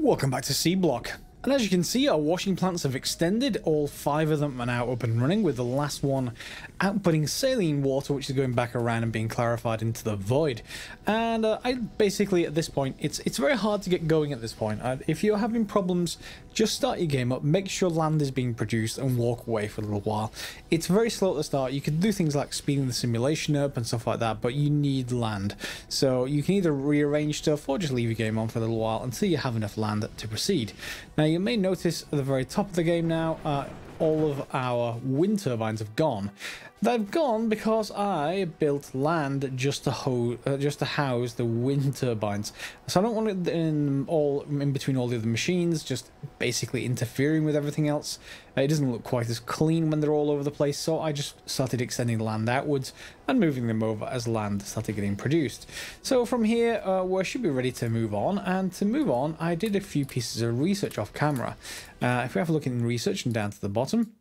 Welcome back to Seablock. And as you can see, our washing plants have extended. All 5 of them are now up and running, with the last one outputting saline water, which is going back around and being clarified into the void. And I basically, at this point, it's very hard to get going at this point. If you're having problems, just start your game up, make sure land is being produced, and walk away for a little while. It's very slow at the start. You can do things like speeding the simulation up and stuff like that, but you need land. So you can either rearrange stuff or just leave your game on for a little while until you have enough land to proceed. Now, you may notice at the very top of the game now, all of our wind turbines have gone. They've gone because I built land just to house the wind turbines. So I don't want it in between all the other machines, just basically interfering with everything else. It doesn't look quite as clean when they're all over the place, so I just started extending the land outwards and moving them over as land started getting produced. So from here, we should be ready to move on. And to move on, I did a few pieces of research off camera. If we have a look in research and down to the bottom,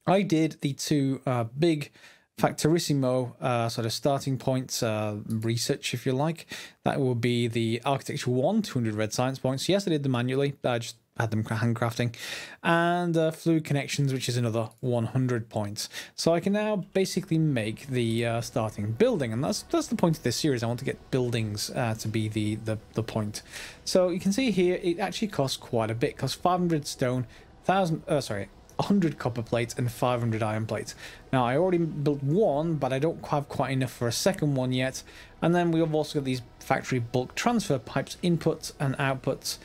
I did the 2 big Factorissimo sort of starting points research, if you like. That will be the Architecture 1, 200 red science points. Yes, I did them manually. I just had them handcrafting. And fluid connections, which is another 100 points. So I can now basically make the starting building. And that's the point of this series. I want to get buildings to be the point. So you can see here, it actually costs quite a bit. It costs 500 stone, 100 copper plates and 500 iron plates. Now, I already built one, but I don't have quite enough for a second one yet. And then we've also got these factory bulk transfer pipes, inputs and outputs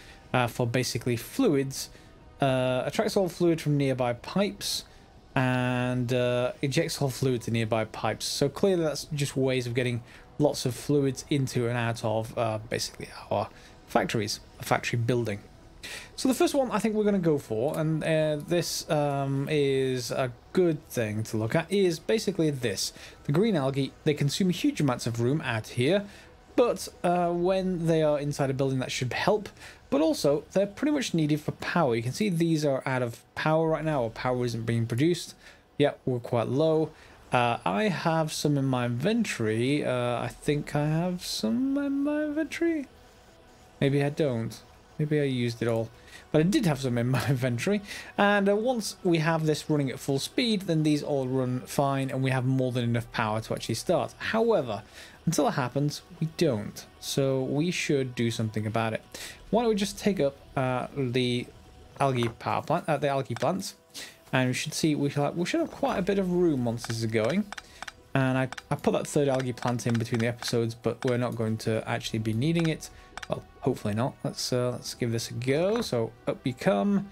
for basically fluids. Attracts all fluid from nearby pipes and ejects all fluid to nearby pipes. So clearly that's just ways of getting lots of fluids into and out of basically our factories, a factory building. So the first one I think we're going to go for, and this is a good thing to look at, is basically this. The green algae, they consume huge amounts of room out here, but when they are inside a building, that should help. But also, they're pretty much needed for power. You can see these are out of power right now, or power isn't being produced. Yep, we're quite low. I have some in my inventory. I think I have some in my inventory. Maybe I don't. Maybe I used it all, but I did have some in my inventory. And once we have this running at full speed, then these all run fine and we have more than enough power to actually start. However, until it happens, we don't. So we should do something about it. Why don't we just take up the algae power plant, the algae plants, and we should see we should have quite a bit of room once this is going. And I put that 3rd algae plant in between the episodes, but we're not going to actually be needing it. Well, hopefully not. Let's give this a go. So up you come,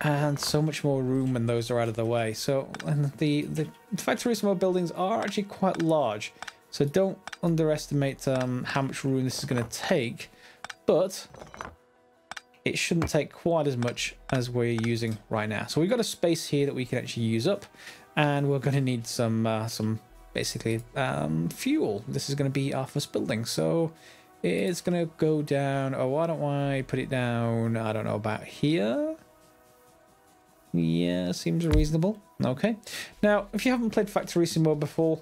and so much more room when those are out of the way. So, and the Factorissimo buildings are actually quite large, so don't underestimate how much room this is going to take. But it shouldn't take quite as much as we're using right now. So we've got a space here that we can actually use up, and we're going to need some basically fuel. This is going to be our first building, so it's going to go down. Oh, why don't I put it down? I don't know, about here. Yeah, seems reasonable. Okay. Now, if you haven't played Factorissimo before,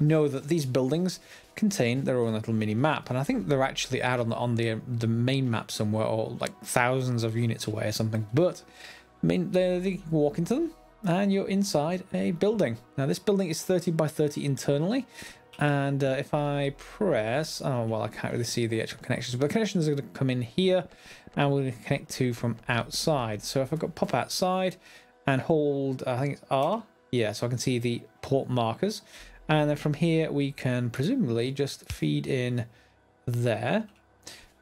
know that these buildings contain their own little mini map, and I think they're actually out on the main map somewhere, or like thousands of units away or something. But I mean, they can walk into them, and you're inside a building. Now, this building is 30 by 30 internally. And if I press, oh, well, I can't really see the actual connections, but the connections are going to come in here, and we're going to connect to from outside. So if I go pop outside and hold, I think it's R, yeah, so I can see the port markers. And then from here, we can presumably just feed in there.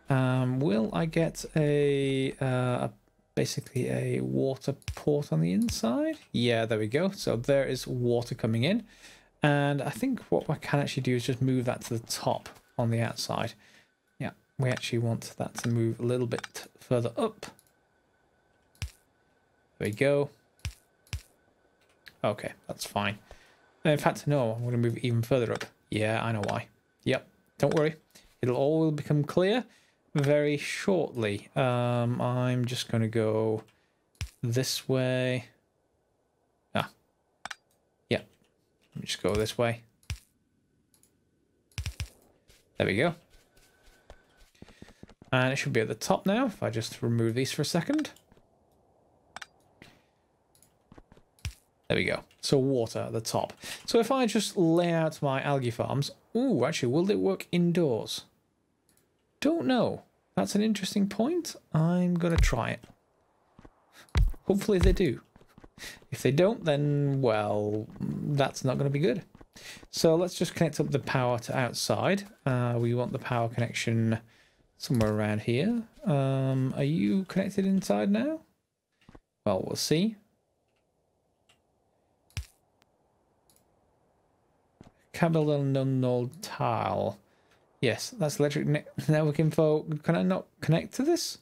Will I get basically a water port on the inside? Yeah, there we go. So there is water coming in. And I think what I can actually do is just move that to the top on the outside. Yeah, we actually want that to move a little bit further up. There we go. Okay, that's fine. In fact, no, I'm going to move it even further up. Yeah, I know why. Yep, don't worry. It'll all become clear very shortly. I'm just going to go this way. Let me just go this way. There we go. And it should be at the top now, if I just remove these for a second. There we go. So water at the top. So if I just lay out my algae farms... Ooh, actually, will it work indoors? Don't know. That's an interesting point. I'm going to try it. Hopefully they do. If they don't, then, well, that's not going to be good. So let's just connect up the power to outside. We want the power connection somewhere around here. Are you connected inside now? Well, we'll see. Cable unknown tile. Yes, that's electric network info. Can I not connect to this?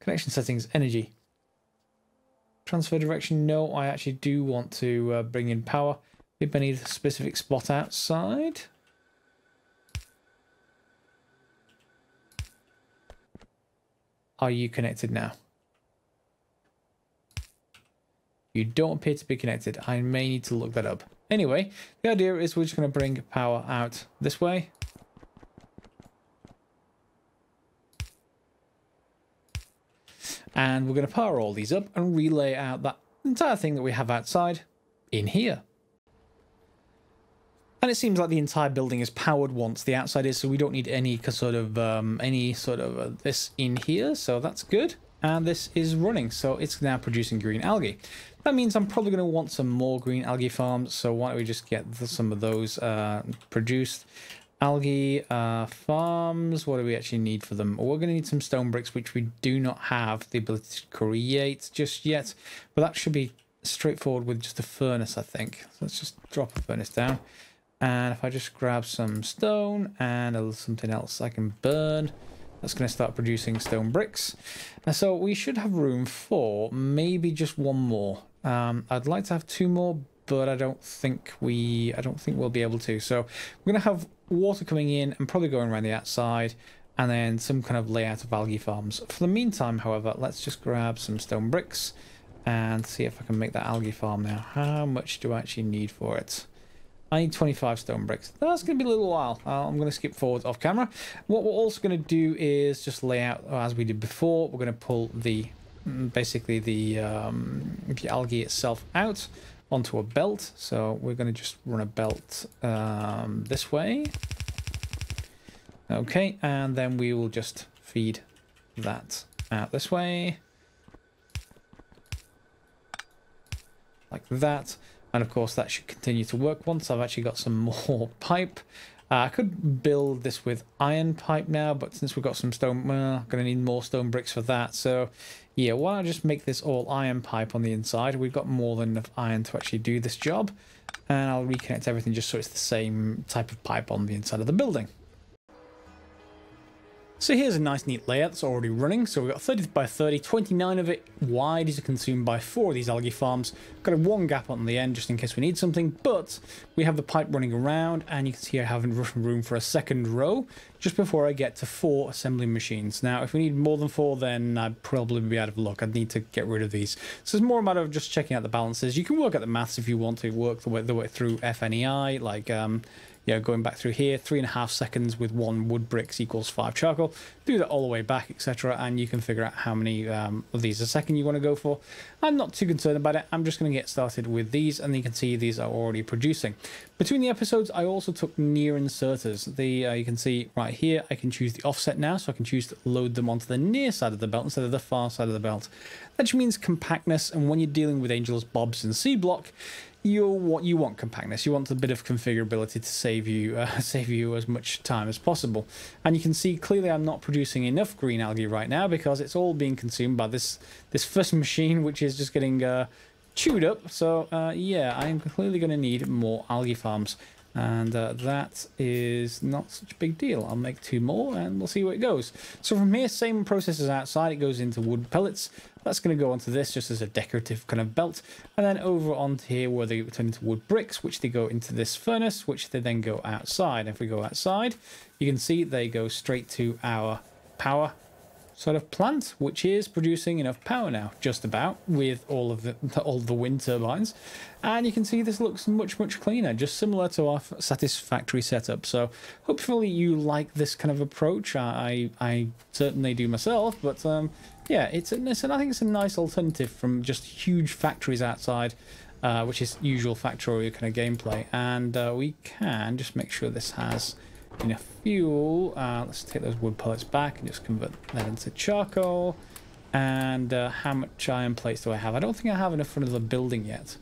Connection settings, energy. Transfer direction, no, I actually do want to bring in power. Maybe I need a specific spot outside. Are you connected now? You don't appear to be connected. I may need to look that up. Anyway, the idea is we're just going to bring power out this way. And we're going to power all these up and relay out that entire thing that we have outside in here. And it seems like the entire building is powered once the outside is, so we don't need any sort of this in here, so that's good. And this is running, so it's now producing green algae. That means I'm probably going to want some more green algae farms, so why don't we just get some of those produced. Algae farms, what do we actually need for them? We're going to need some stone bricks, which we do not have the ability to create just yet, but that should be straightforward with just a furnace, I think. So let's just drop a furnace down. And if I just grab some stone and something else I can burn, that's going to start producing stone bricks. And so we should have room for maybe just one more. I'd like to have two more, but I don't think we'll be able to. So we're going to have water coming in and probably going around the outside, and then some kind of layout of algae farms. For the meantime, however, let's just grab some stone bricks and see if I can make that algae farm now. How much do I actually need for it? I need 25 stone bricks. That's going to be a little while. I'm going to skip forward off camera. What we're also going to do is just lay out as we did before. We're going to pull basically the algae itself out onto a belt. So we're going to just run a belt this way. Okay, and then we will just feed that out this way. Like that. And of course that should continue to work once I've actually got some more pipe. I could build this with iron pipe now, but since we've got some stone, I'm going to need more stone bricks for that. So yeah, why don't I just make this all iron pipe on the inside? We've got more than enough iron to actually do this job. And I'll reconnect everything just so it's the same type of pipe on the inside of the building. So here's a nice neat layout that's already running. So we've got 30 by 30, 29 of it wide is consumed by 4 of these algae farms. Got a one gap on the end just in case we need something, but we have the pipe running around, and you can see I have room for a second row just before I get to 4 assembling machines. Now, if we need more than 4, then I'd probably be out of luck. I'd need to get rid of these. So it's more a matter of just checking out the balances. You can work out the maths if you want to work the way through FNEI, like yeah, going back through here, 3.5 seconds with 1 wood bricks equals 5 charcoal. Do that all the way back, etc. And you can figure out how many of these a second you want to go for. I'm not too concerned about it. I'm just going to get started with these, and you can see these are already producing. Between the episodes, I also took near inserters. You can see right here, I can choose the offset now, so I can choose to load them onto the near side of the belt instead of the far side of the belt. That just means compactness, and when you're dealing with Angels, Bobs, and Seablock, you want compactness. You want a bit of configurability to save you as much time as possible. And you can see clearly I'm not producing enough green algae right now because it's all being consumed by this first machine, which is just getting chewed up. So yeah, I'm clearly going to need more algae farms, and that is not such a big deal. I'll make 2 more and we'll see where it goes. So from here, same process as outside. It goes into wood pellets. That's going to go onto this just as a decorative kind of belt, and then over onto here where they turn into wood bricks, which they go into this furnace, which they then go outside. If we go outside, you can see they go straight to our power sort of plant, which is producing enough power now, just about, with all of the wind turbines. And you can see this looks much cleaner, just similar to our Satisfactory setup. So hopefully you like this kind of approach. I certainly do myself, but yeah, I think it's a nice alternative from just huge factories outside, which is usual Factorio kind of gameplay. And we can just make sure this has enough fuel. Let's take those wood pellets back and just convert that into charcoal. And how much iron plates do I have? I don't think I have enough for another building yet.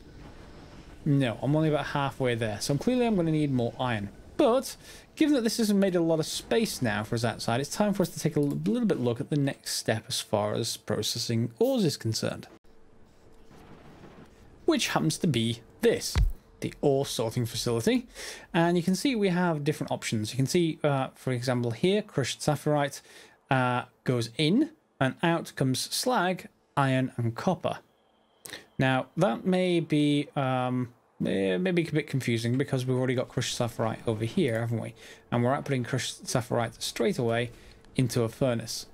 No, I'm only about halfway there. So clearly I'm going to need more iron. But given that this has made a lot of space now for us outside, it's time for us to take a little bit look at the next step as far as processing ores is concerned. Which happens to be this. The ore sorting facility, and you can see we have different options. You can see, for example, here crushed saphirite goes in, and out comes slag, iron, and copper. Now that may be maybe a bit confusing because we've already got crushed saphirite over here, haven't we? And we're outputting crushed saphirite straight away into a furnace.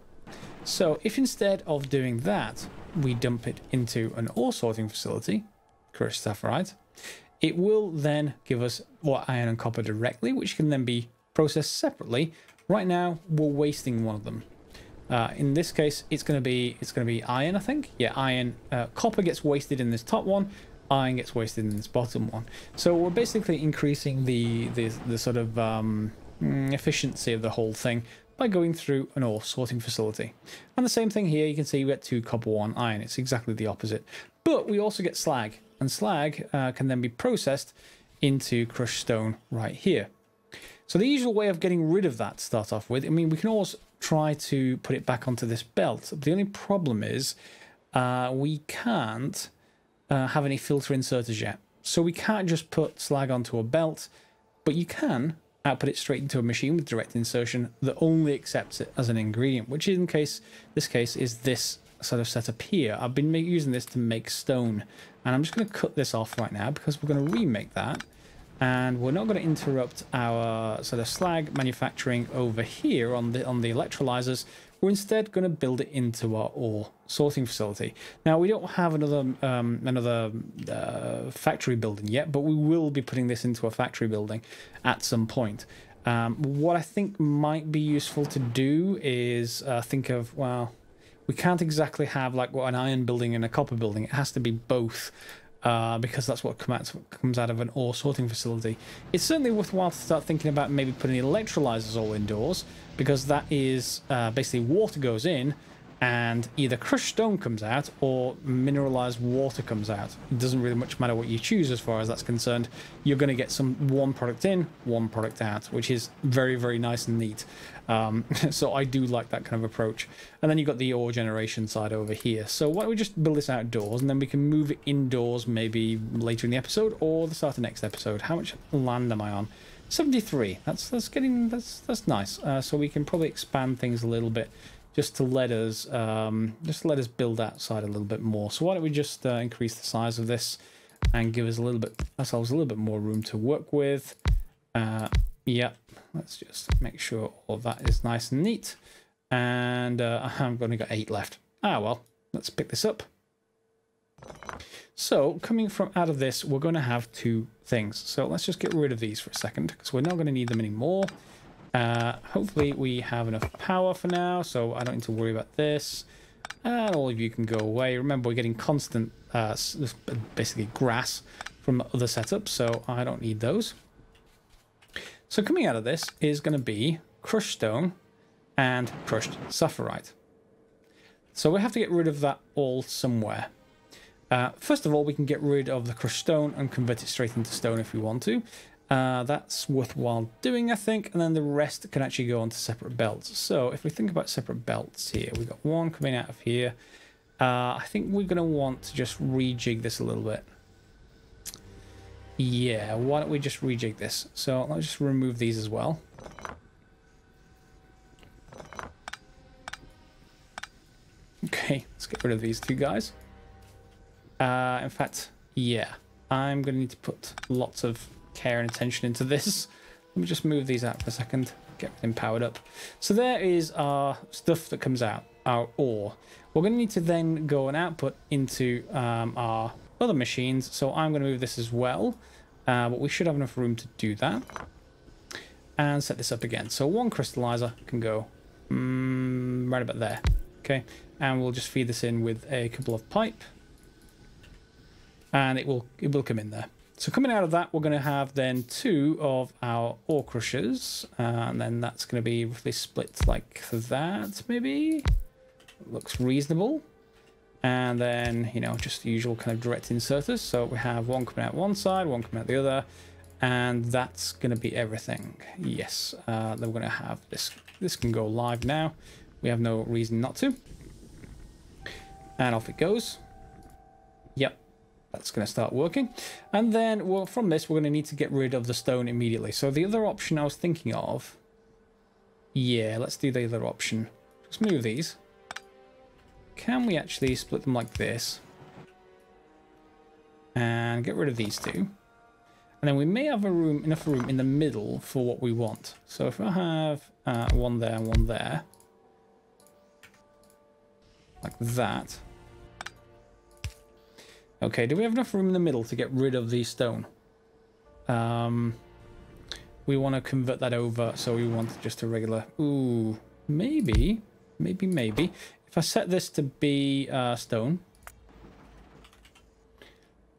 So if instead of doing that, we dump it into an ore sorting facility, crushed saphirite, it will then give us iron and copper directly, which can then be processed separately. Right now, we're wasting one of them. In this case, it's going to be iron, I think. Yeah, iron. Copper gets wasted in this top one. Iron gets wasted in this bottom one. So we're basically increasing the sort of efficiency of the whole thing by going through an ore sorting facility. And the same thing here. You can see we get 2 copper, 1 iron. It's exactly the opposite. But we also get slag. And slag can then be processed into crushed stone right here. So the usual way of getting rid of that to start off with, I mean, we can always try to put it back onto this belt. But the only problem is we can't have any filter inserters yet. So we can't just put slag onto a belt, but you can output it straight into a machine with direct insertion that only accepts it as an ingredient, which in this case is this sort of setup here. I've been using this to make stone, and I'm just going to cut this off right now because we're going to remake that, and we're not going to interrupt our sort of slag manufacturing over here on the electrolyzers. We're instead going to build it into our ore sorting facility. Now we don't have another factory building yet, but we will be putting this into a factory building at some point. What I think might be useful to do is think of, well, we can't exactly have like an iron building and a copper building. It has to be both because that's what comes out of an ore sorting facility. It's certainly worthwhile to start thinking about maybe putting electrolyzers all indoors, because that is basically water goes in and either crushed stone comes out or mineralized water comes out. It doesn't really much matter what you choose as far as that's concerned. You're going to get one product in, one product out, which is very nice and neat. So I do like that kind of approach. And then you've got the ore generation side over here. So why don't we just build this outdoors, and then we can move it indoors maybe later in the episode or the start of next episode. How much land am I on? 73. That's nice. So we can probably expand things a little bit just to let us build outside a little bit more. So why don't we just increase the size of this and give us ourselves a little bit more room to work with. Yeah, let's just make sure all that is nice and neat. And I've only got 8 left. Ah, well, let's pick this up. So coming from out of this, we're going to have 2 things. So let's just get rid of these for a second, because we're not going to need them anymore. Hopefully we have enough power for now, so I don't need to worry about this. And all of you can go away. Remember, we're getting constant, basically grass from other setups, so I don't need those. So coming out of this is going to be crushed stone and crushed saphirite. So we have to get rid of that all somewhere. First of all, we can get rid of the crushed stone and convert it straight into stone if we want to. That's worthwhile doing, I think, and then the rest can actually go onto separate belts. So if we think about separate belts here, we've got one coming out of here. I think we're going to want to just rejig this a little bit. Yeah, why don't we just rejig this? So let's just remove these as well. Okay, let's get rid of these 2 guys. In fact, yeah, I'm going to need to put lots of care and attention into this. Let me just move these out for a second. get everything powered up. So there is our stuff that comes out, our ore. We're going to need to then go and output into our other machines. So I'm going to move this as well. But we should have enough room to do that. And set this up again. So one crystallizer can go right about there. Okay. And we'll just feed this in with a couple of pipe. And it will come in there. So coming out of that, we're going to have then 2 of our ore crushers. And then that's going to be roughly split like that, maybe. Looks reasonable. And then, you know, just the usual kind of direct inserters. So we have one coming out one side, one coming out the other. And that's going to be everything. Yes. Then we're going to have this. This can go live now. We have no reason not to. And off it goes. Yep. That's going to start working. And then, well, from this, we're going to need to get rid of the stone immediately. So the other option I was thinking of... Yeah, let's do the other option. Just move these. Can we actually split them like this? And get rid of these 2. And then we may have enough room in the middle for what we want. So if I have one there and one there. Like that. Okay, do we have enough room in the middle to get rid of the stone? We want to convert that over, so we want just a regular... Ooh, maybe. If I set this to be stone,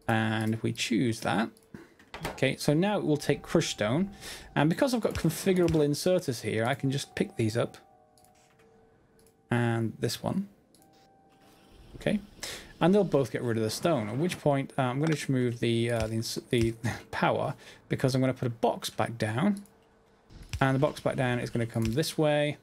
and we choose that. Okay, so now it will take crushed stone, and because I've got configurable inserters here, I can just pick these up. And this one. Okay. And they'll both get rid of the stone, at which point I'm going to remove the power, because I'm going to put a box back down. And the box back down is going to come this way.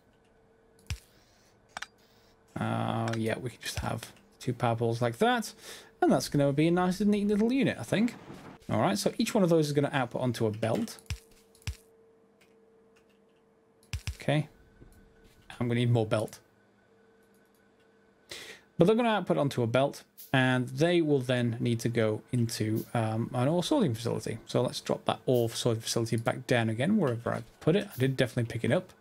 Yeah, we can just have 2 power poles like that. And that's going to be a nice and neat little unit, I think. Alright, so each one of those is going to output onto a belt. Okay. I'm going to need more belt. But they're going to output onto a belt, and they will then need to go into an ore sorting facility. So let's drop that ore sorting facility back down again, wherever I put it. I did definitely pick it up.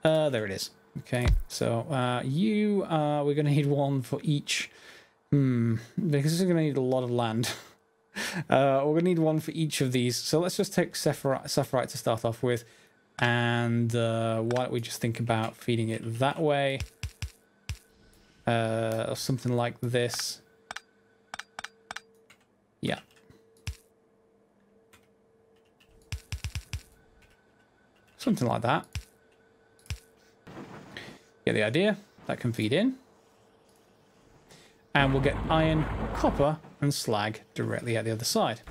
There it is. Okay, so we're going to need one for each. Because this is going to need a lot of land. We're going to need one for each of these. So let's just take Saphirite to start off with. And why don't we just think about feeding it that way? Or something like this. Yeah. Something like that. Get the idea? That can feed in. And we'll get iron, copper, and slag directly at the other side.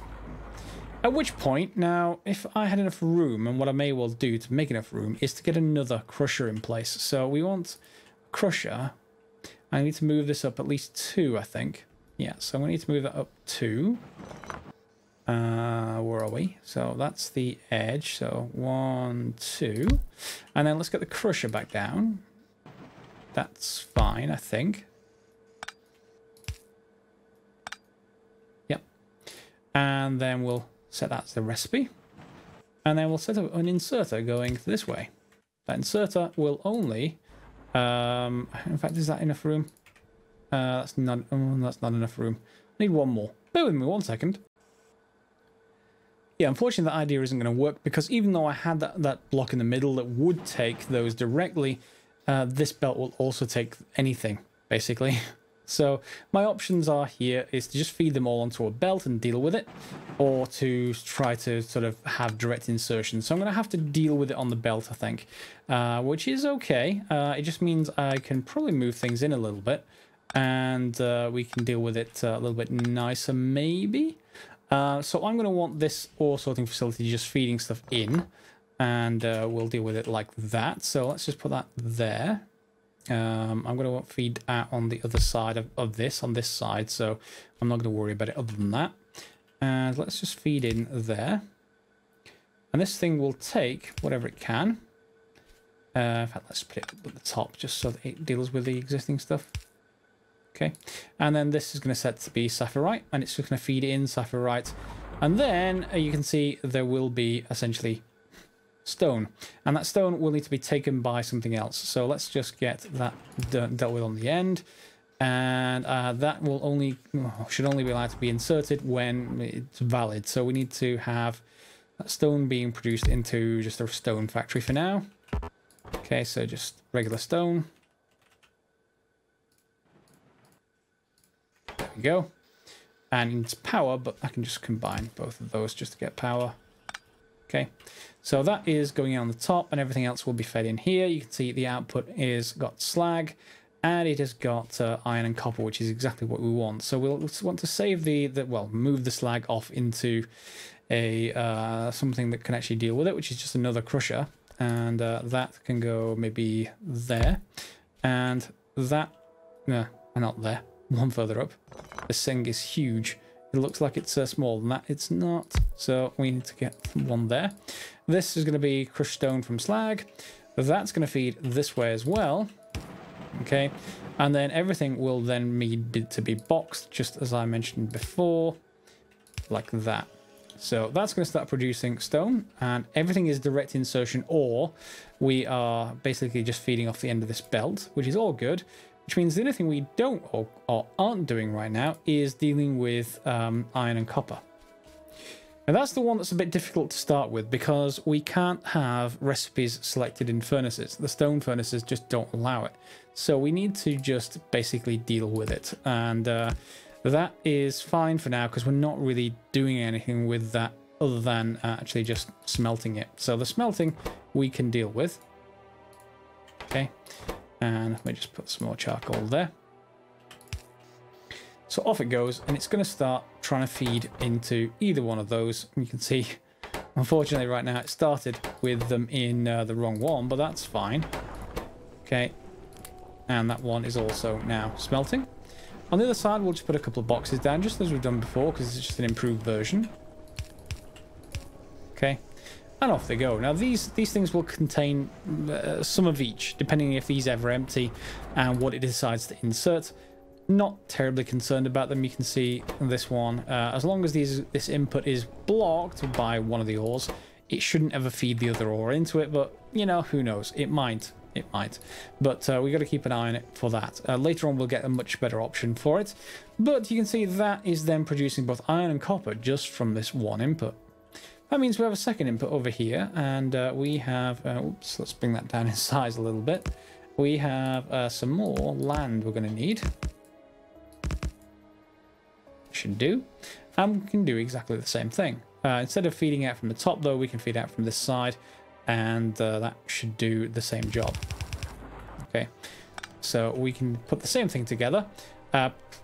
At which point, now, if I had enough room, and what I may well do to make enough room, is to get another crusher in place. So we want a crusher. I need to move this up at least 2, I think. Yeah, so we need to move that up 2. Where are we? So that's the edge. So 1, 2. And then let's get the crusher back down. That's fine, I think. Yep. And then we'll set that as the recipe. And then we'll set up an inserter going this way. That inserter will only... in fact, is that enough room? That's not enough room. I need one more. Bear with me 1 second. Yeah, unfortunately that idea isn't going to work, because even though I had that block in the middle that would take those directly, this belt will also take anything, basically. So my options are here is to just feed them all onto a belt and deal with it, or to try to sort of have direct insertion. So I'm going to have to deal with it on the belt, I think, which is okay. It just means I can probably move things in a little bit, and we can deal with it a little bit nicer, maybe. So I'm going to want this ore sorting facility just feeding stuff in, and we'll deal with it like that. So let's just put that there. I'm going to want feed out on the other side of this, on this side, so I'm not going to worry about it other than that. And let's just feed in there. And this thing will take whatever it can. In fact, let's put it at the top just so that it deals with the existing stuff. Okay. And then this is going to set to be Saphirite, and it's just going to feed in Saphirite. And then you can see there will be essentially stone, and that stone will need to be taken by something else. So let's just get that dealt with on the end, and that will should only be allowed to be inserted when it's valid. So we need to have that stone being produced into just a stone factory for now. Okay, so just regular stone. There we go. And it's power, but I can just combine both of those just to get power. Okay, so that is going on the top, and everything else will be fed in here. You can see the output is got slag, and it has got iron and copper, which is exactly what we want. So we'll want to save move the slag off into a something that can actually deal with it, which is just another crusher, and that can go maybe there, and that, no, not there, one further up. This thing is huge. It looks like it's smaller than that. It's not. So we need to get one there. This is going to be crushed stone from slag. That's going to feed this way as well. Okay. And then everything will then need to be boxed, just as I mentioned before, like that. So that's going to start producing stone, and everything is direct insertion, or we are basically just feeding off the end of this belt, which is all good. Which means the only thing we don't or aren't doing right now is dealing with iron and copper. And that's the one that's a bit difficult to start with, because we can't have recipes selected in furnaces. The stone furnaces just don't allow it. So we need to just basically deal with it. And that is fine for now, because we're not really doing anything with that other than actually just smelting it. So the smelting we can deal with. Okay. And let me just put some more charcoal there. So off it goes, and it's going to start trying to feed into either one of those. You can see, unfortunately, right now it started with them in the wrong one, but that's fine. Okay, and that one is also now smelting. On the other side, we'll just put a couple of boxes down, just as we've done before, because it's just an improved version. Okay. And off they go. Now these things will contain some of each, depending if these ever empty and what it decides to insert. Not terribly concerned about them. You can see this one, as long as this input is blocked by one of the ores, it shouldn't ever feed the other ore into it. But you know, who knows? It might. But we got to keep an eye on it for that. Later on, we'll get a much better option for it. But you can see that is then producing both iron and copper just from this one input. That means we have a second input over here, and we have, oops, let's bring that down in size a little bit. We have some more land we're going to need. Should do. And we can do exactly the same thing. Instead of feeding out from the top, though, we can feed out from this side, and that should do the same job. Okay, so we can put the same thing together.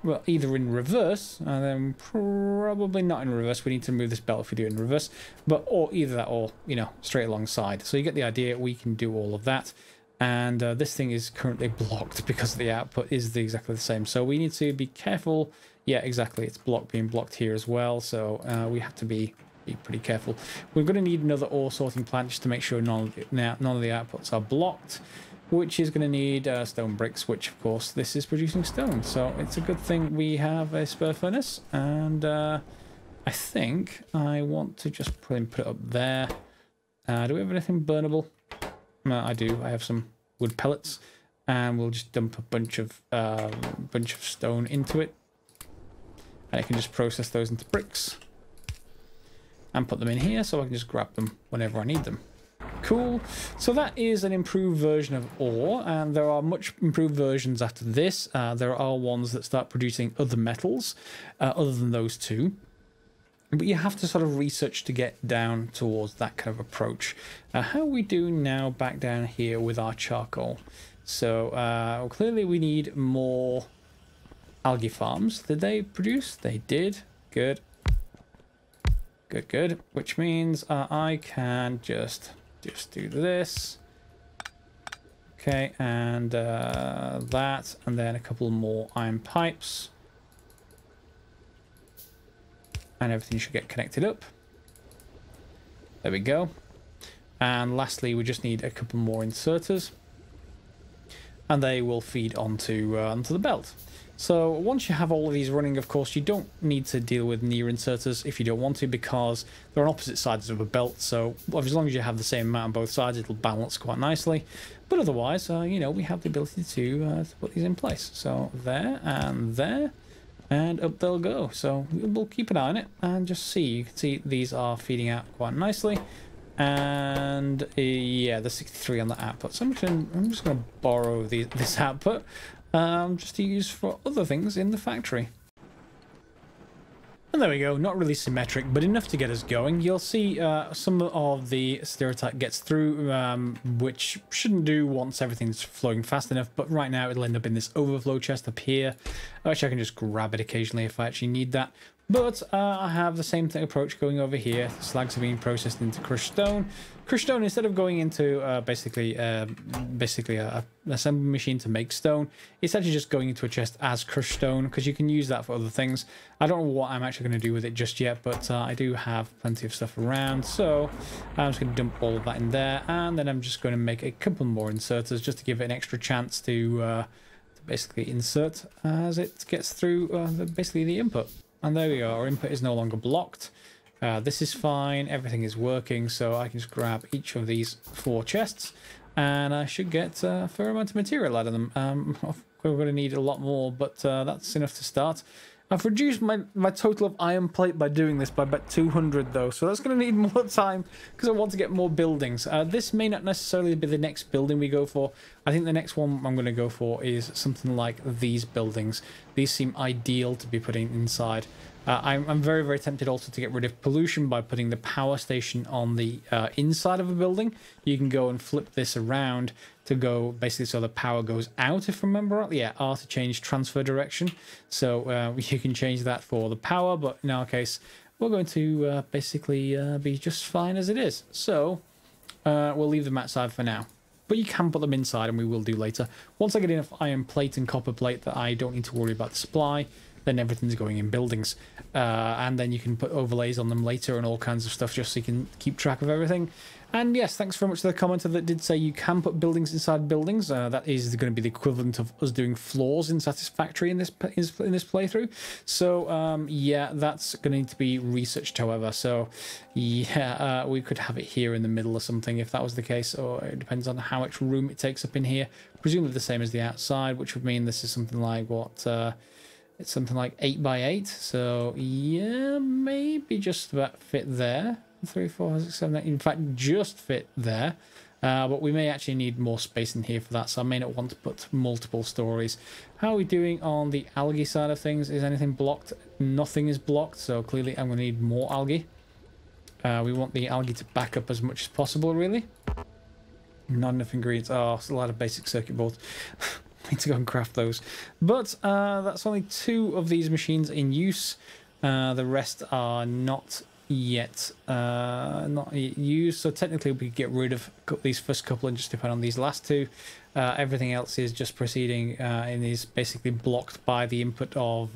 Well, either in reverse, and then probably not in reverse. We need to move this belt if we do it in reverse, but or either that or, you know, straight alongside. So you get the idea. We can do all of that, and this thing is currently blocked because the output is exactly the same. So we need to be careful. Yeah, exactly. It's being blocked here as well. So we have to be pretty careful. We're going to need another ore sorting plant just to make sure none of the outputs are blocked, which is going to need stone bricks, which of course this is producing stone. So it's a good thing we have a spare furnace, and I think I want to just put it up there. Do we have anything burnable? I do. I have some wood pellets, and we'll just dump a bunch of stone into it, and I can just process those into bricks and put them in here, so I can just grab them whenever I need them. Cool. So that is an improved version of ore, and there are much improved versions after this. There are ones that start producing other metals other than those two, but you have to sort of research to get down towards that kind of approach. How we do now back down here with our charcoal. So clearly we need more algae farms. Did they produce? They did. Good. Good. Which means I can just do this. Okay, and that, and then a couple more iron pipes, and everything should get connected up. There we go. And lastly, we just need a couple more inserters. and they will feed onto the belt. So once you have all of these running, of course, you don't need to deal with near inserters if you don't want to, because they're on opposite sides of a belt. So as long as you have the same amount on both sides, it'll balance quite nicely. But otherwise, you know, we have the ability to put these in place. So there, and up they'll go. So we'll keep an eye on it and just see. You can see these are feeding out quite nicely. And yeah, the 63 on the output. So I'm just going to borrow this output. Just to use for other things in the factory. And there we go, not really symmetric, but enough to get us going. You'll see some of the stereotype gets through, which shouldn't do once everything's flowing fast enough, but right now it'll end up in this overflow chest up here, which I can just grab it occasionally if I actually need that. But I have the same approach going over here. The slags are being processed into crushed stone. Crushed stone, instead of going into basically an assembly machine to make stone, it's actually just going into a chest as crushed stone, because you can use that for other things. I don't know what I'm actually going to do with it just yet, but I do have plenty of stuff around, so I'm just going to dump all of that in there, and then I'm just going to make a couple more inserters just to give it an extra chance to basically insert as it gets through basically the input. And there we go, our input is no longer blocked. This is fine, everything is working, so I can just grab each of these 4 chests, and I should get a fair amount of material out of them. We're going to need a lot more, but that's enough to start. I've reduced my total of iron plate by doing this by about 200 though, so that's going to need more time because I want to get more buildings. This may not necessarily be the next building we go for. I think the next one I'm going to go for is something like these buildings. These seem ideal to be putting inside. I'm very, very tempted also to get rid of pollution by putting the power station on the inside of a building. You can go and flip this around to go basically so the power goes out, if I remember rightly. Yeah, R to change transfer direction. So you can change that for the power, but in our case, we're going to basically be just fine as it is. So we'll leave them outside for now. But you can put them inside, and we will do later. Once I get enough iron plate and copper plate that I don't need to worry about the supply, then everything's going in buildings. And then you can put overlays on them later and all kinds of stuff just so you can keep track of everything. And yes, thanks very much to the commenter that did say you can put buildings inside buildings. That is going to be the equivalent of us doing floors in Satisfactory in this playthrough. So yeah, that's going to need to be researched, however. So yeah, we could have it here in the middle or something if that was the case, or it depends on how much room it takes up in here. Presumably the same as the outside, which would mean this is something like what... it's something like 8 by 8, so yeah, maybe just about fit there. 3, 4, 5, 6, 7, 8. In fact, just fit there. But we may actually need more space in here for that, so I may not want to put multiple stories. How are we doing on the algae side of things? Is anything blocked? Nothing is blocked, so clearly I'm going to need more algae. We want the algae to back up as much as possible, really. Not enough ingredients. Oh, it's a lot of basic circuit boards. Need to go and craft those, but that's only 2 of these machines in use. The rest are not yet used, so technically we could get rid of these first couple and just depend on these last 2. Everything else is just proceeding and is basically blocked by the input of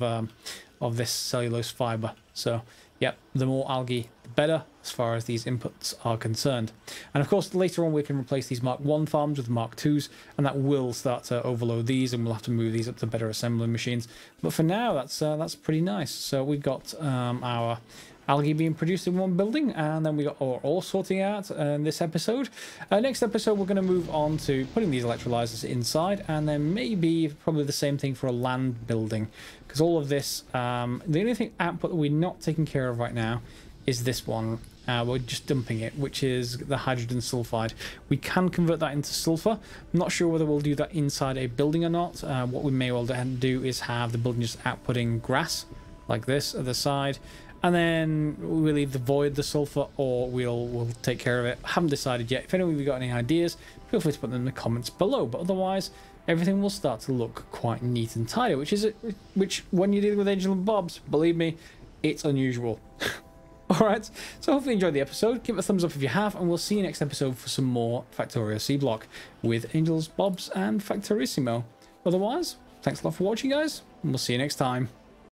this cellulose fiber. So yeah, the more algae the better as far as these inputs are concerned. And of course later on we can replace these Mark 1 farms with Mark 2s, and that will start to overload these, and we'll have to move these up to better assembling machines. But for now that's pretty nice. So we've got our algae being produced in one building, and then we got all sorting out in this episode. Next episode we're going to move on to putting these electrolyzers inside, and then maybe probably the same thing for a land building, because all of this, the only thing output that we're not taking care of right now is this one. We're just dumping it, which is the hydrogen sulfide. We can convert that into sulfur. I'm not sure whether we'll do that inside a building or not. What we may well do is have the building just outputting grass like this at the side, and then we'll either void the sulfur or we'll take care of it. I haven't decided yet. If anyone of you got any ideas, feel free to put them in the comments below. But otherwise, everything will start to look quite neat and tidy, which when you're dealing with Angel and Bobs, believe me, it's unusual. Alright, so hopefully you enjoyed the episode. Give it a thumbs up if you have, and we'll see you next episode for some more Factorio Seablock with Angels, Bobs, and Factorissimo. Otherwise, thanks a lot for watching, guys, and we'll see you next time.